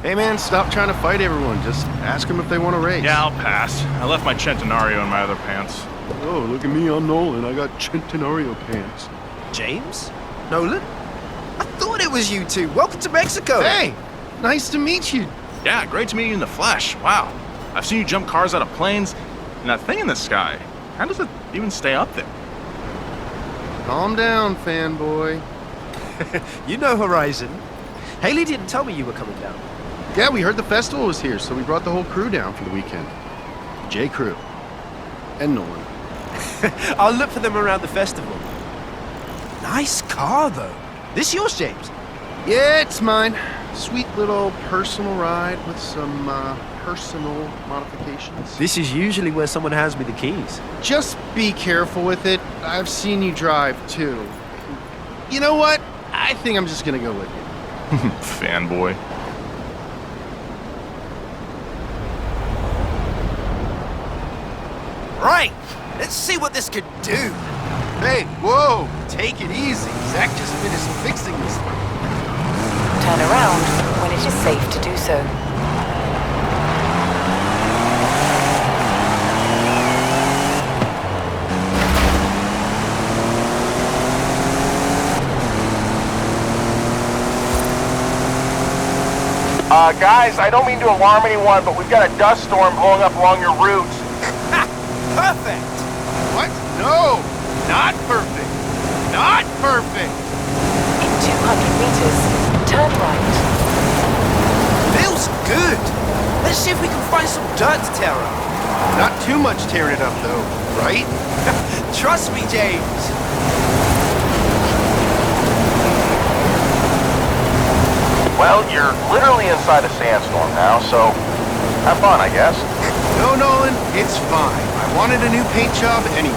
Hey man, stop trying to fight everyone. Just ask them if they want to race. Yeah, I'll pass. I left my Centenario in my other pants. Oh, look at me, I'm Nolan. I got Centenario pants. James? Nolan? I thought it was you two. Welcome to Mexico. Hey, nice to meet you. Yeah, great to meet you in the flesh. Wow. I've seen you jump cars out of planes, and that thing in the sky. How does it even stay up there? Calm down, fanboy. You know Horizon. Haley didn't tell me you were coming down. Yeah, we heard the festival was here, so we brought the whole crew down for the weekend. J. Crew. And Nolan. I'll look for them around the festival. Nice car, though. This yours, James? Yeah, it's mine. Sweet little personal ride with some personal modifications. This is usually where someone hands me the keys. Just be careful with it. I've seen you drive, too. You know what? I think I'm just gonna go with you. Fanboy. Right. Let's see what this could do. Hey, whoa! Take it easy. Zach just finished fixing this thing. Turn around when it is safe to do so. Guys, I don't mean to alarm anyone, but we've got a dust storm blowing up along your route. Ha! Perfect! What? No! Not perfect! Not perfect! In 200 meters, turn right. Feels good. Let's see if we can find some dirt to tear up. Not too much tearing it up, though, right? Trust me, James. Well, you're literally inside a sandstorm now, so have fun, I guess. No, Nolan, it's fine. I wanted a new paint job anyway.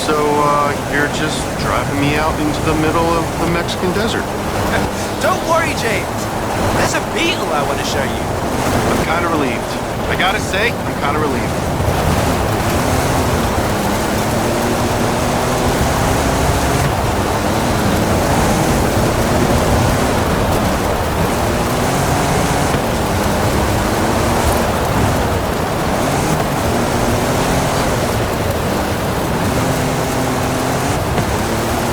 So, you're just driving me out into the middle of the Mexican desert. Don't worry, James. There's a beetle I want to show you. I'm kind of relieved. I gotta say, I'm kind of relieved.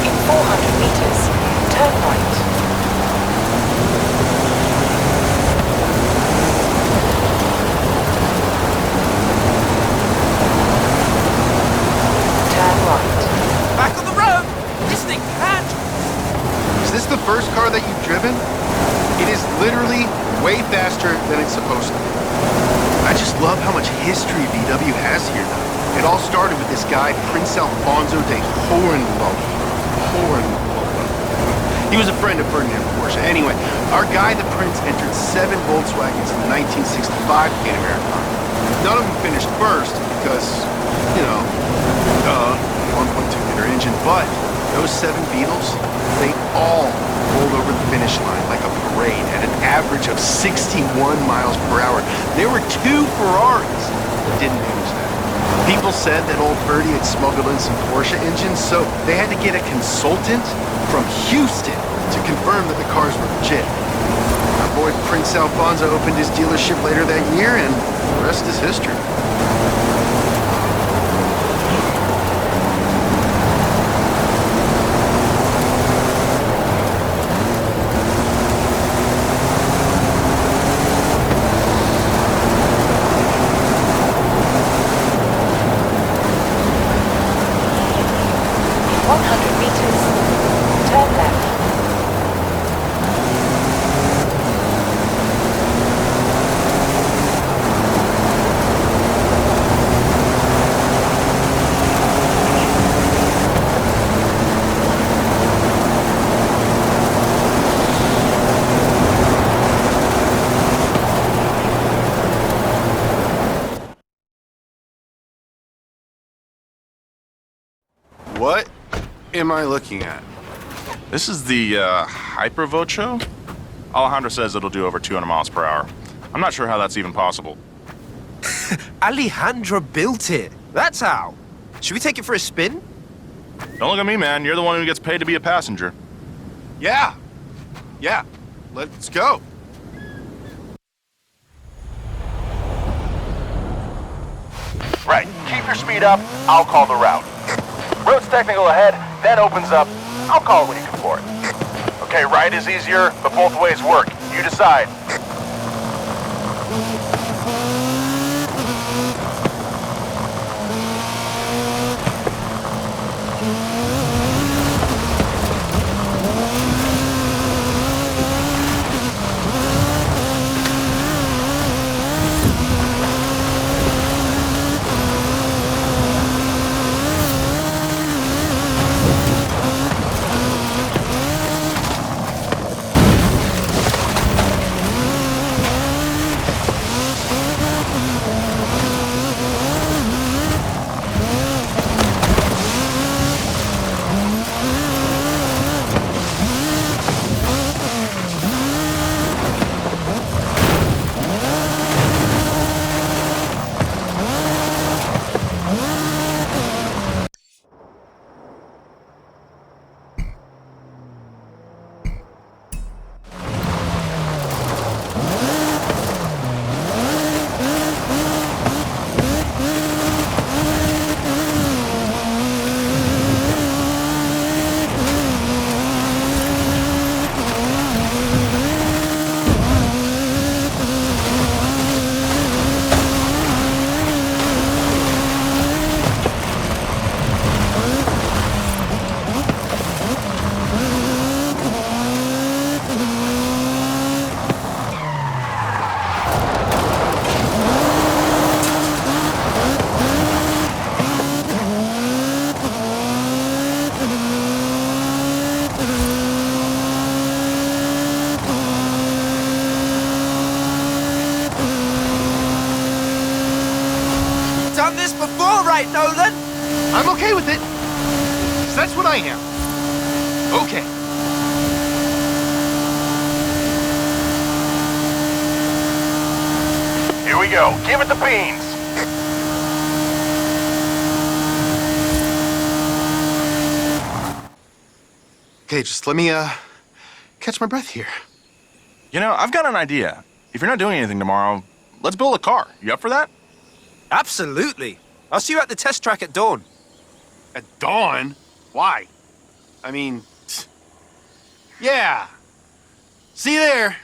In 400 meters, turn right. Turn right. Back on the road. This thing can't. Is this the first car that you've driven? It is literally way faster than it's supposed to be. I just love how much history VW has here, though. It all started with this guy, Prince Alfonso de Hohenlohe. He was a friend of Ferdinand Porsche. Anyway, our guy, the Prince, entered 7 Volkswagens in the 1965 Pan American. None of them finished first because, you know, 1.2-liter engine. But those 7 Beetles, they all rolled over the finish line like a parade at an average of 61 miles per hour. There were 2 Ferraris that didn't manage that. People said that old Ferdy had smuggled in some Porsche engines, so they had to get a consultant from Houston to confirm that the cars were legit. Our boy Prince Alfonso opened his dealership later that year, and the rest is history. In 100 meters, turn left. What am I looking at? This is the Hypervocho? Alejandro says it'll do over 200 miles per hour. I'm not sure how that's even possible. Alejandra built it. That's how. Should we take it for a spin? Don't look at me, man. You're the one who gets paid to be a passenger. Yeah. Yeah. Let's go. Right, keep your speed up, I'll call the route. Road's technical ahead, then opens up. I'll call it when you come for it. Okay, right is easier, but both ways work. You decide. Done this before, right, Nolan? I'm okay with it. 'Cause that's what I am. Okay. Here we go, give it the beans. Okay, just let me, catch my breath here. You know, I've got an idea. If you're not doing anything tomorrow, let's build a car. You up for that? Absolutely. I'll see you at the test track at dawn. At dawn? Why? I mean, yeah. See you there.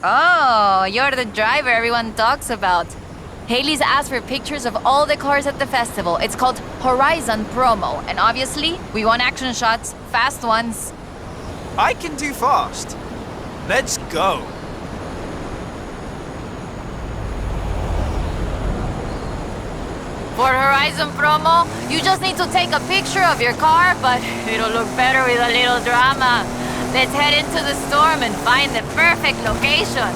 Oh, you're the driver everyone talks about. Haley's asked for pictures of all the cars at the festival. It's called Horizon Promo, and obviously, we want action shots, fast ones. I can do fast. Let's go. For Horizon Promo, you just need to take a picture of your car, but it'll look better with a little drama. Let's head into the storm and find the perfect location.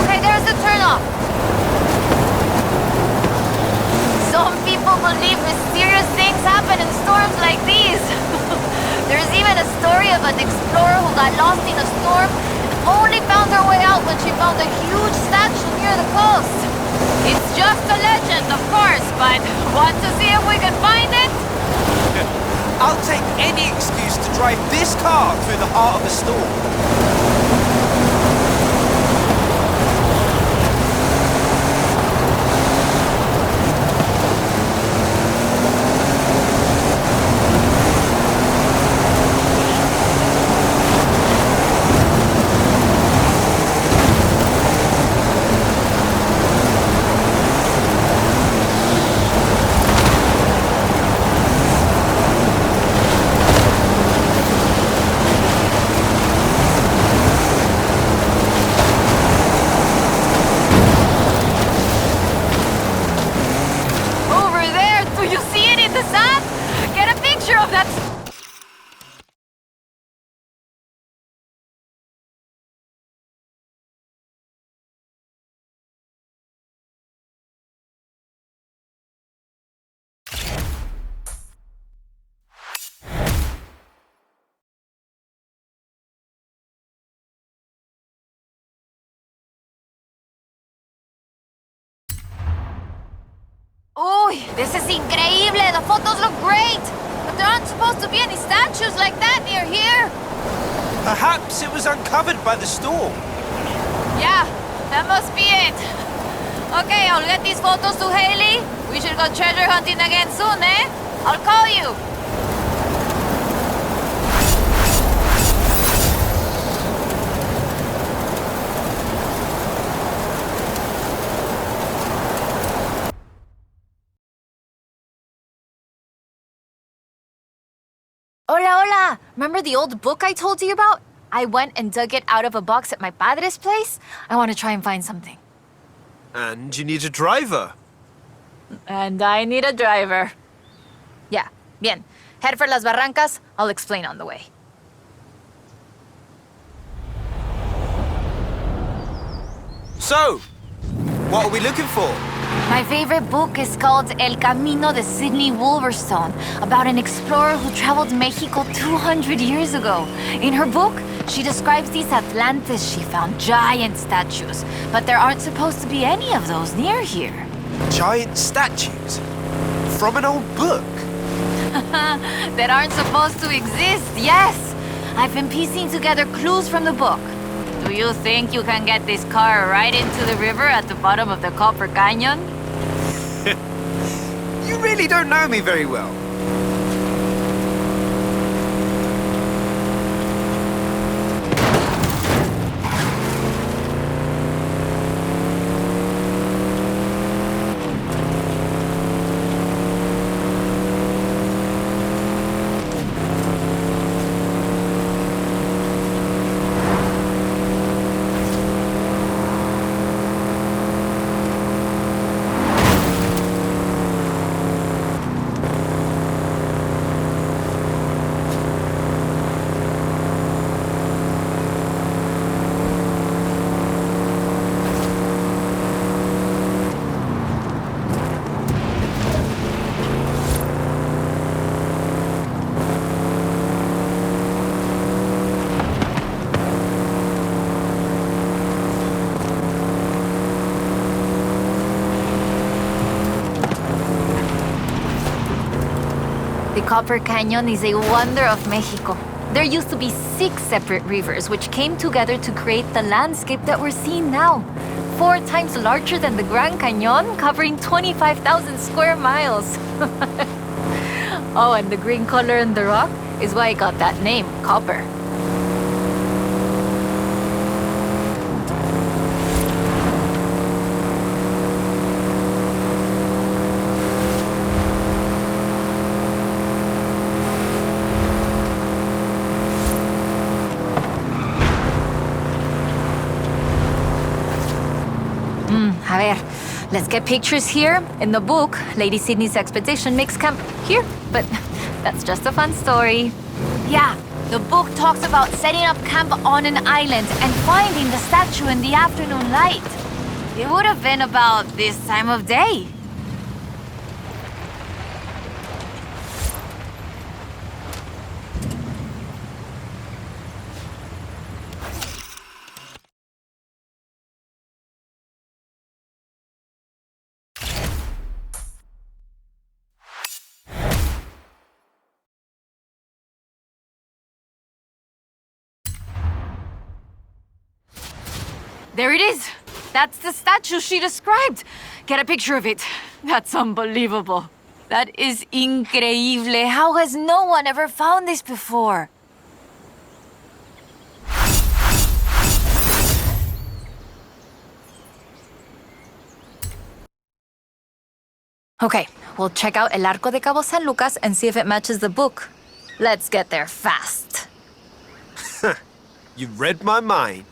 Okay, there's the turnoff. Some people believe mysterious things happen in storms like these. There's even a story of an explorer who got lost in a storm and only found her way out when she found a huge statue near the coast. It's just a legend, of course, but want to see if we can find it? I'll take any excuse to drive this car through the heart of a storm. Uy, this is increíble! The photos look great! But there aren't supposed to be any statues like that near here! Perhaps it was uncovered by the storm. Yeah, that must be it. Okay, I'll get these photos to Haley. We should go treasure hunting again soon, eh? I'll call you. Hola, hola! Remember the old book I told you about? I went and dug it out of a box at my padre's place. I want to try and find something. And you need a driver. And I need a driver. Yeah, bien. Head for Las Barrancas. I'll explain on the way. So, what are we looking for? My favorite book is called El Camino de Sidney Wolverstone, about an explorer who traveled Mexico 200 years ago. In her book, she describes these Atlantes she found, giant statues. But there aren't supposed to be any of those near here. Giant statues? From an old book? That aren't supposed to exist, yes! I've been piecing together clues from the book. Do you think you can get this car right into the river at the bottom of the Copper Canyon? You really don't know me very well. The Copper Canyon is a wonder of Mexico. There used to be 6 separate rivers which came together to create the landscape that we're seeing now. 4 times larger than the Grand Canyon, covering 25,000 square miles. Oh, and the green color in the rock is why it got that name, copper. A ver, let's get pictures here. In the book, Lady Sydney's expedition makes camp here, but that's just a fun story. Yeah, the book talks about setting up camp on an island and finding the statue in the afternoon light. It would have been about this time of day. There it is! That's the statue she described! Get a picture of it. That's unbelievable. That is increíble. How has no one ever found this before? Okay, we'll check out El Arco de Cabo San Lucas and see if it matches the book. Let's get there fast. You read my mind.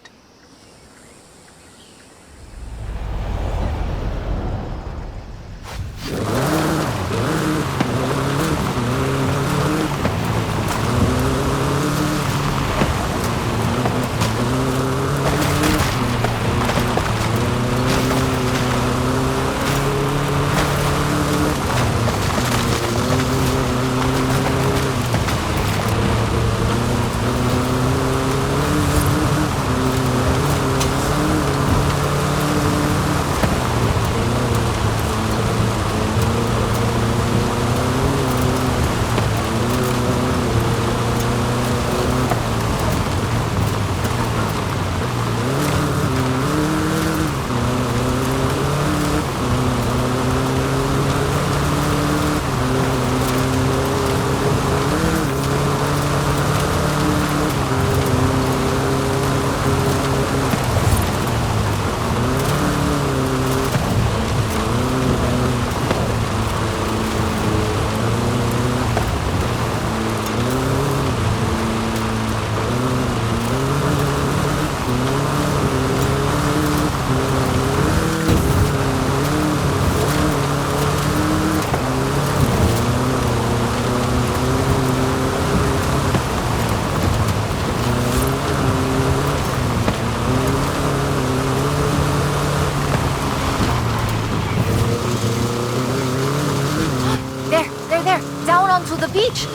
To the beach.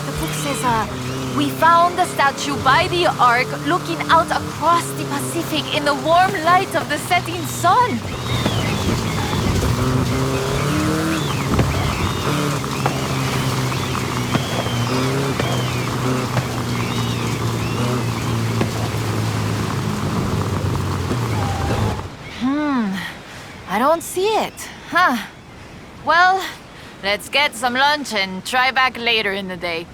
The book says, we found the statue by the ark looking out across the Pacific in the warm light of the setting sun. I don't see it. Huh. Well, let's get some lunch and try back later in the day.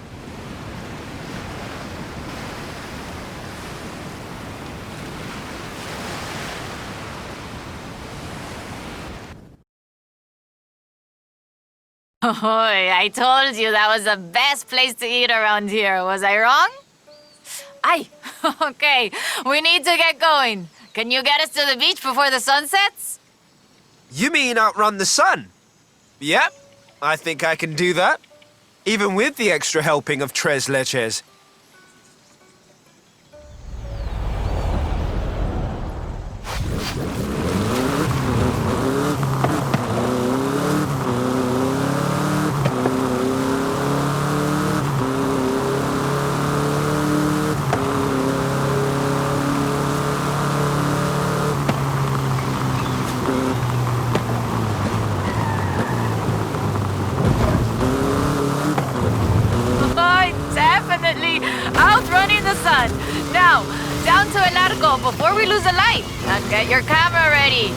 Oh, I told you that was the best place to eat around here. Was I wrong? Aye. Okay, we need to get going. Can you get us to the beach before the sun sets? You mean outrun the sun? Yep, I think I can do that. Even with the extra helping of tres leches. Outrunning the sun. Now, Down to El Arco before we lose a light. Now get your camera ready.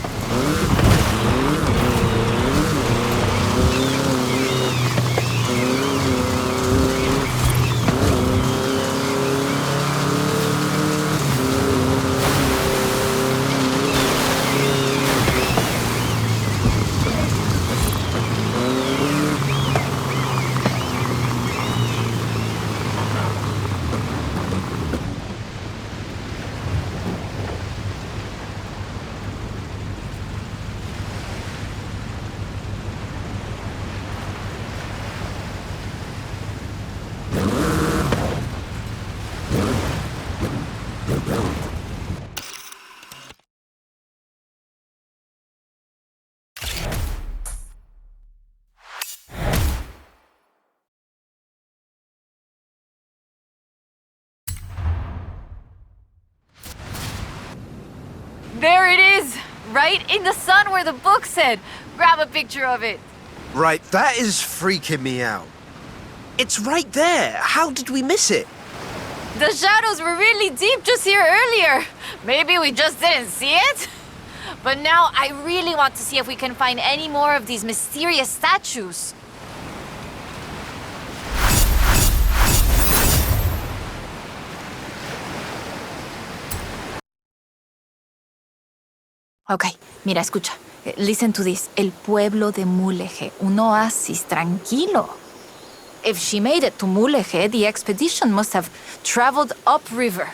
There it is! Right in the sun where the book said. Grab a picture of it. Right, that is freaking me out. It's right there. How did we miss it? The shadows were really deep just here earlier. Maybe we just didn't see it? But now I really want to see if we can find any more of these mysterious statues. Ok, mira, escucha. Listen to this. El pueblo de Mulegé, un oasis tranquilo. If she made it to Mulegé, the expedition must have traveled upriver.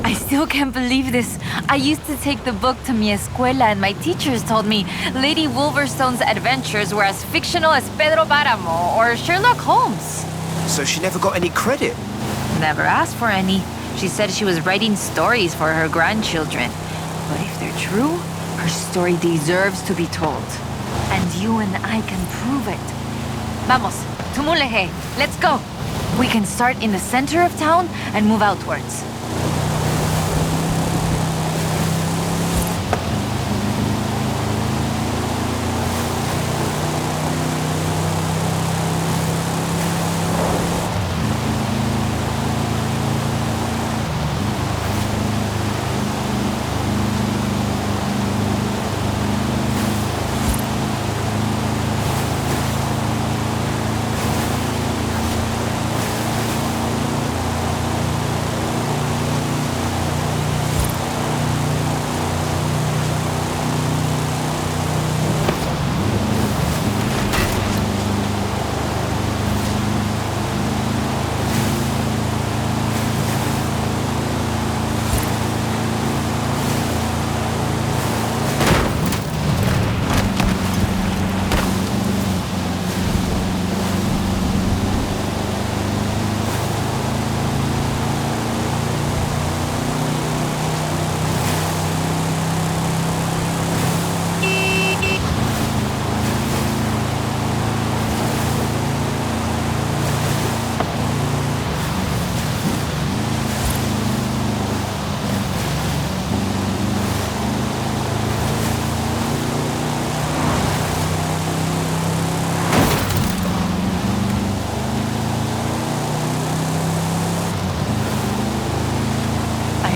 I still can't believe this. I used to take the book to mi escuela and my teachers told me Lady Wolverstone's adventures were as fictional as Pedro Páramo or Sherlock Holmes. So she never got any credit. Never asked for any. She said she was writing stories for her grandchildren. But if they're true, her story deserves to be told. And you and I can prove it. Vamos, to Mulegé. Let's go. We can start in the center of town and move outwards.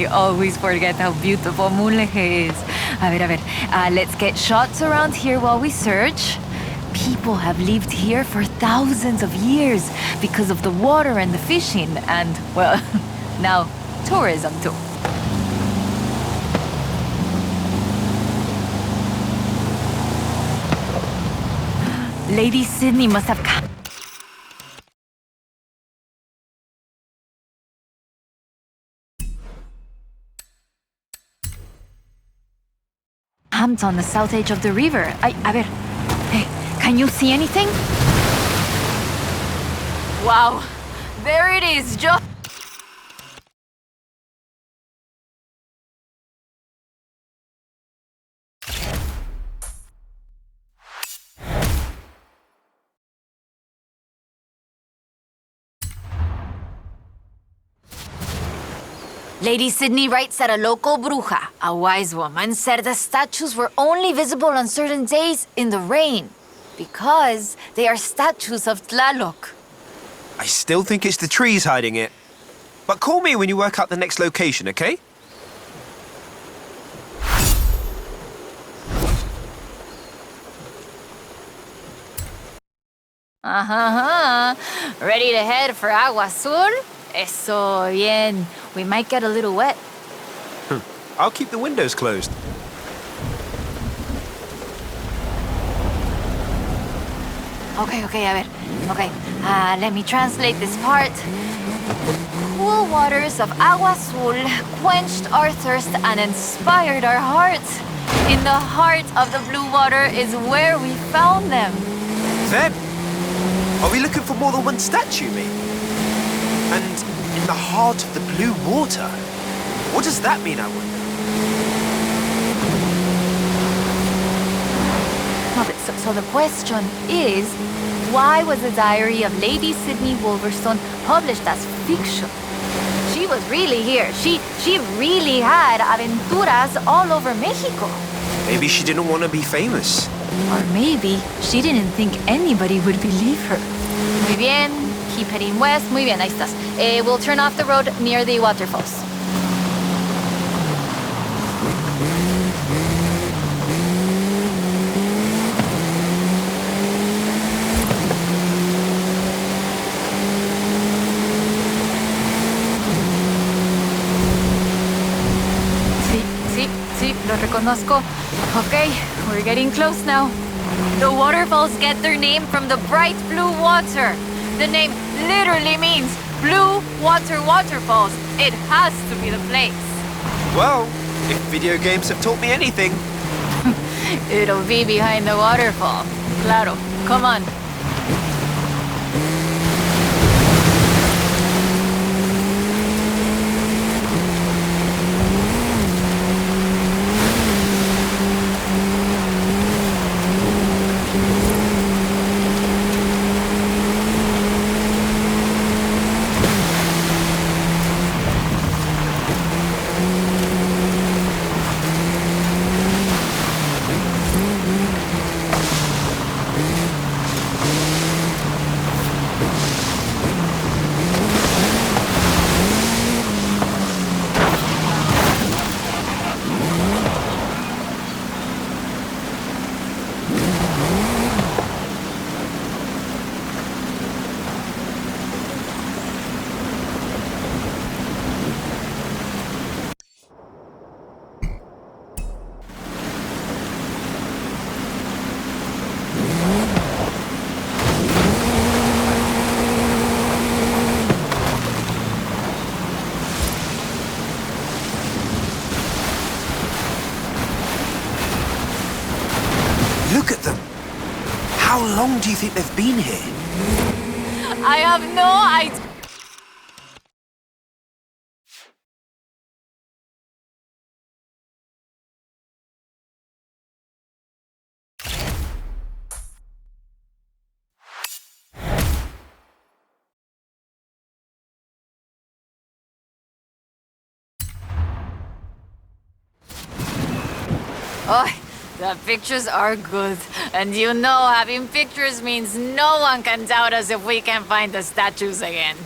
I always forget how beautiful Mulegé is. A ver. Let's get shots around here while we search. People have lived here for thousands of years because of the water and the fishing and, well, now tourism too. Lady Sydney must have camped on the south edge of the river. A ver. Hey, can you see anything? Wow, there it is, just... Lady Sydney writes that a local bruja, a wise woman, said the statues were only visible on certain days in the rain because they are statues of Tlaloc. I still think it's the trees hiding it. But call me when you work out the next location, okay? Uh-huh. Ready to head for Agua Azul? Eso bien. We might get a little wet. I'll keep the windows closed. Okay, a ver. Okay, let me translate this part. The cool waters of Agua Azul quenched our thirst and inspired our hearts. In the heart of the blue water is where we found them. Then, are we looking for more than one statue, maybe? And in the heart of the blue water? What does that mean, I wonder? So the question is, why was the diary of Lady Sydney Wolverstone published as fiction? She was really here. She really had aventuras all over Mexico. Maybe she didn't want to be famous. Or maybe she didn't think anybody would believe her. Muy bien. Keep heading west. Muy bien, ahí estás. We'll turn off the road near the waterfalls. Sí, lo reconozco. Okay, we're getting close now. The waterfalls get their name from the bright blue water. The name literally means blue water waterfalls. It has to be the place. Well, if video games have taught me anything. It'll be behind the waterfall. Claro, come on. Look at them. How long do you think they've been here? I have no idea. Oh, the pictures are good. And you know, having pictures means no one can doubt us if we can find the statues again.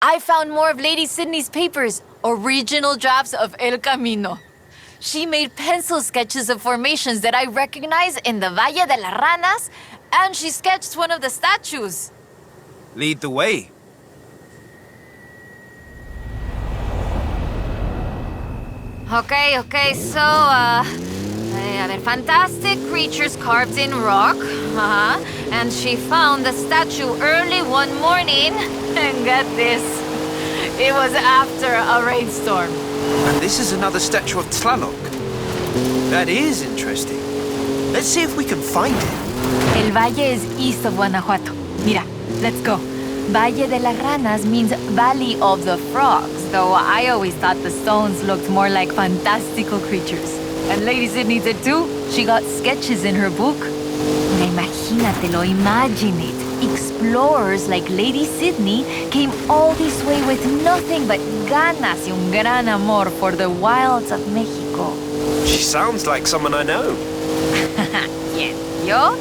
I found more of Lady Sydney's papers, original drafts of El Camino. She made pencil sketches of formations that I recognize in the Valle de las Ranas, and she sketched one of the statues. Lead the way. Okay, so, a ver, fantastic creatures carved in rock. And she found the statue early one morning, and get this, it was after a rainstorm. And this is another statue of Tlaloc. That is interesting. Let's see if we can find it. El Valle is east of Guanajuato. Mira, let's go. Valle de las Ranas means Valley of the Frogs, though I always thought the stones looked more like fantastical creatures. And Lady Sydney did too. She got sketches in her book. Imagínatelo, imagine it. explorers like Lady Sydney came all this way with nothing but ganas y un gran amor for the wilds of Mexico. She sounds like someone I know. Yes, yo?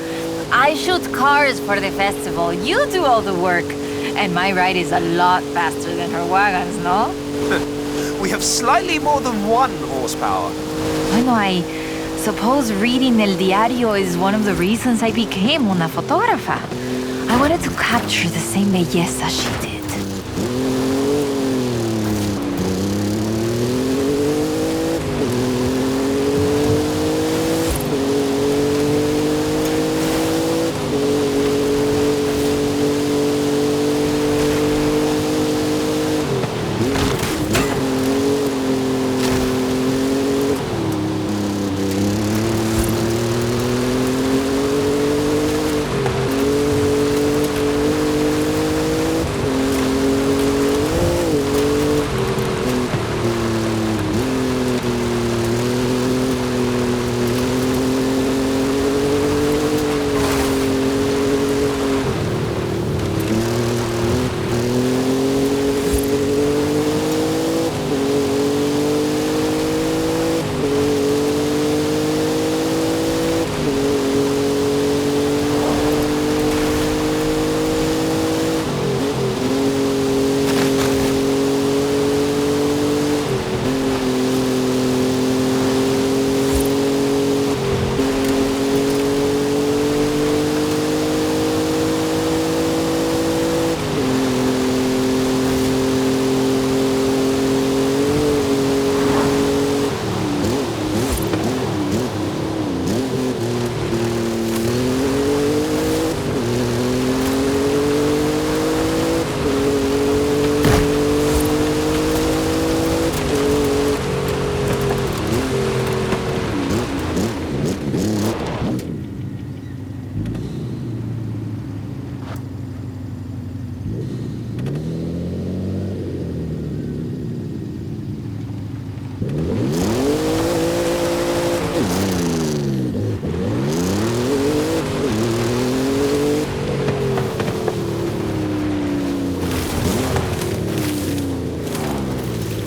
I shoot cars for the festival. You do all the work. And my ride is a lot faster than her wagons, no? We have slightly more than 1 horsepower. Bueno, I suppose reading El Diario is one of the reasons I became una fotógrafa. I wanted to capture the same belleza she did.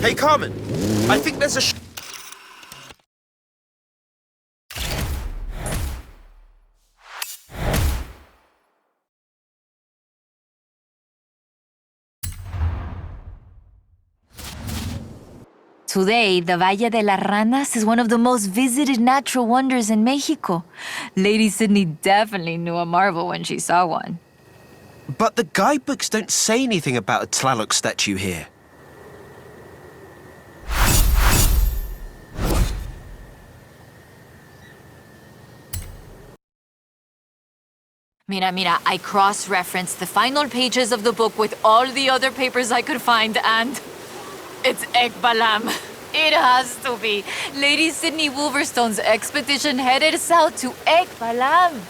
Hey, Carmen, I think there's a Today, the Valle de las Ranas is one of the most visited natural wonders in Mexico. Lady Sydney definitely knew a marvel when she saw one. But the guidebooks don't say anything about a Tlaloc statue here. Mira, I cross-referenced the final pages of the book with all the other papers I could find, and it's Ekbalam. It has to be. Lady Sydney Wolverstone's expedition headed south to Ekbalam.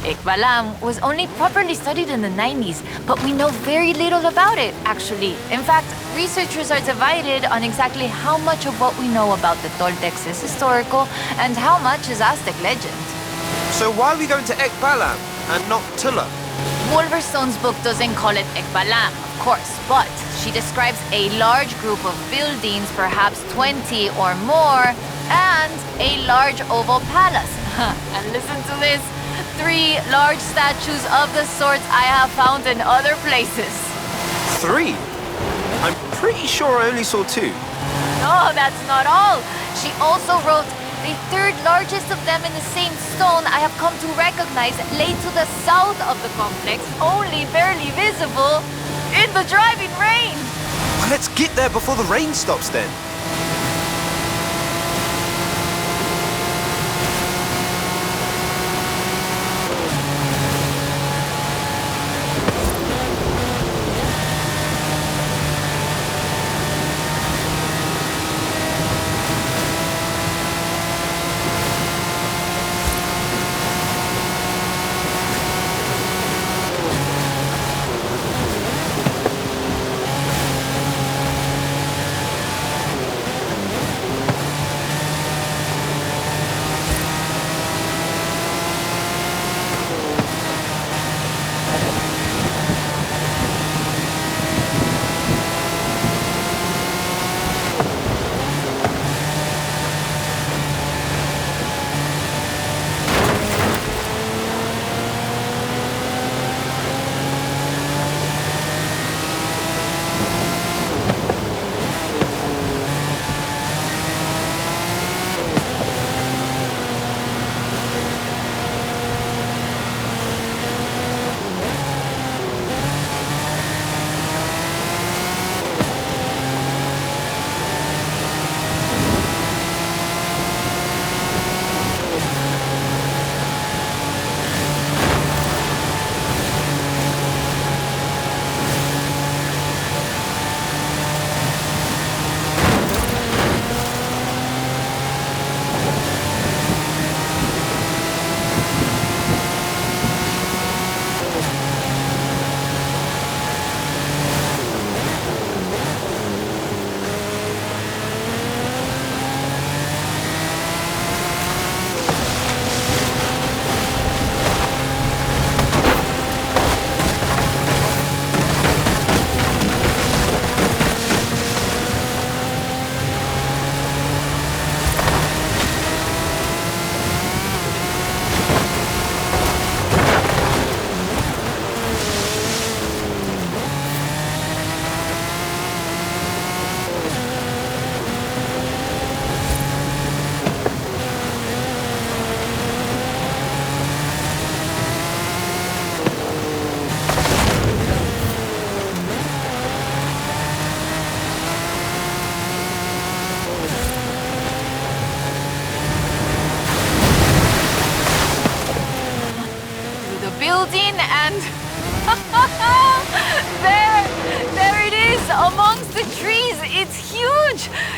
Ekbalam was only properly studied in the 90s, but we know very little about it, actually. In fact, researchers are divided on exactly how much of what we know about the Toltecs is historical and how much is Aztec legend. So why are we going to Ekbalam and not Tula? Wolverstone's book doesn't call it Ekbalam, of course, but she describes a large group of buildings, perhaps 20 or more, and a large oval palace. And listen to this. 3 large statues of the sorts I have found in other places. 3? I'm pretty sure I only saw 2. No, that's not all. She also wrote, the 3rd largest of them in the same stone I have come to recognize lay to the south of the complex, only barely visible in the driving rain. Well, let's get there before the rain stops then.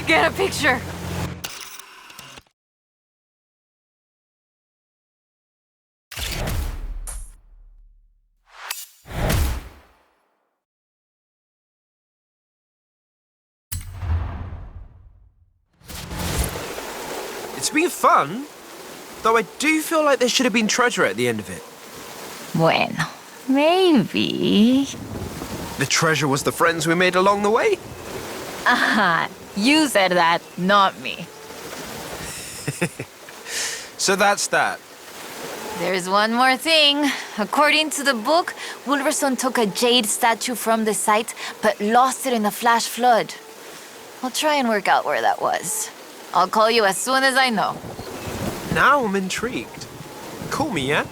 Get a picture. It's been fun, though I do feel like there should have been treasure at the end of it. Bueno, maybe. The treasure was the friends we made along the way? Aha, you said that, not me. So that's that. There's one more thing. According to the book, Wolverson took a jade statue from the site, but lost it in the flash flood. I'll try and work out where that was. I'll call you as soon as I know. Now I'm intrigued. Call me, yeah?